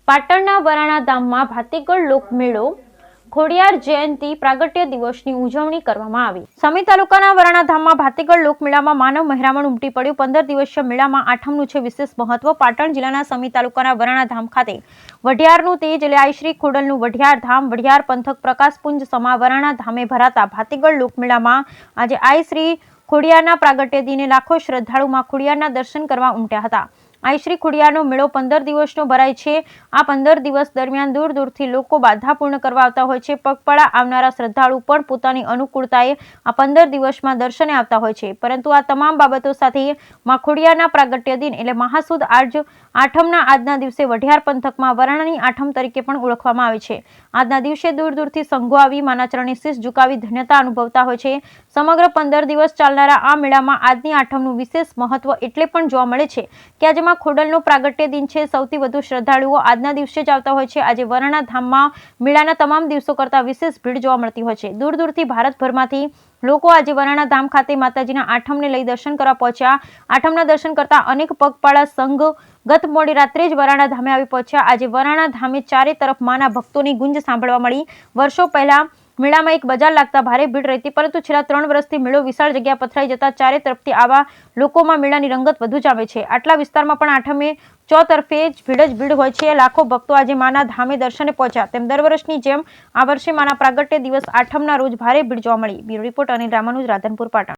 પાટણના વરાણા ધામમાં ભાતીગળ લોકમેળો ખોડિયાર જયંતિ પ્રાગટ્ય દિવસની ઉજવણી કરવામાં આવી। સમી તાલુકાના વરાણા ધામમાં ભાતીગળ લોકમેળામાં માનવ મહેરામણ ઉમટી પડ્યું। 15 દિવસીય મેળામાં આઠમનું છે વિશેષ મહત્વ। પાટણ જિલ્લાના સમી તાલુકાના વરાણા ધામ ખાતે વઢિયારનું તેજ એટલે આઈ શ્રી ખોડલનું વઢિયાર ધામ વઢિયાર પંથક પ્રકાશપુંજ સમા વરાણા ધામે ભરાતા ભાતીગળ લોકમેળામાં આજે આઈ શ્રી ખોડિયારના પ્રાગટ્ય દિને લાખો શ્રદ્ધાળુમાં ખોડિયારના દર્શન કરવા ઉમટ્યા હતા। આઈ શ્રી ખોડિયારનો મેળો 15 દિવસનો ભરાય છે। આ 15 દિવસ દરમિયાન દૂર દૂરથી લોકો બાધા પૂર્ણ કરવા આવતા હોય છે। પગપાળા આવનારા શ્રદ્ધાળુ પણ પોતાની અનુકૂળતાએ આ 15 દિવસમાં દર્શને આવતા હોય છે। પરંતુ આ તમામ બાબતો સાથે માં ખોડિયારના પ્રાગટ્ય દિન એટલે મહાસુદ આઠમના આજના દિવસે વઢિયાર પંથકમાં વરાણાની આઠમ તરીકે પણ ઓળખવામાં આવે છે। આજના દિવસે દૂર દૂરથી સંઘો આવી માના ચરણે શીશ ઝુકાવી ધન્યતા અનુભવતા હોય છે। સમગ્ર 15 દિવસ ચાલનારા આ મેળામાં આજની આઠમનું વિશેષ મહત્વ એટલે પણ જોવા મળે છે કે આજે ખોડલનો પ્રાગટ્ય દિન છે। સૌથી વધુ શ્રદ્ધાળુઓ આજના દિવસે જ આવતા હોય છે। આજે વરાણા ધામમાં મેળાના તમામ દિવસો કરતા વિશેષ ભીડ જોવા મળતી હોય છે। દૂર દૂરથી ભારતભરમાંથી લોકો આજે વરાણા ધામ ખાતે માતાજીના આઠમને લઈ દર્શન કરવા પહોંચ્યા। આઠમના દર્શન કરતા અનેક પગપાળા સંઘ ગત મોડી રાત્રે જ વરાણા ધામે આવી પહોંચ્યા। આજે વરાણા ધામે ચારે તરફ માના ભક્તોની ગુંજ સાંભળવા મળી। વર્ષો પહેલા મેળામાં એક બજાર લાગતા ભારે ભીડ રહેતી, પરંતુ છેલ્લા 3 વર્ષથી મેળો વિશાળ જગ્યા પથરાઈ જતા ચારે તરફથી આવા લોકોમાં મેળાની રંગત વધુ જામે છે। આટલા વિસ્તારમાં પણ આઠમે ચોતરફે ભીડ હોય છે। લાખો ભક્તો આજે માના ધામે દર્શને પહોંચ્યા। તેમ દર વર્ષની જેમ આ વર્ષે માના પ્રાગટ્ય દિવસ આઠમના રોજ ભારે ભીડ જોવા મળી। Bureau report Anil Ramanuj, Radhanpur, Patan.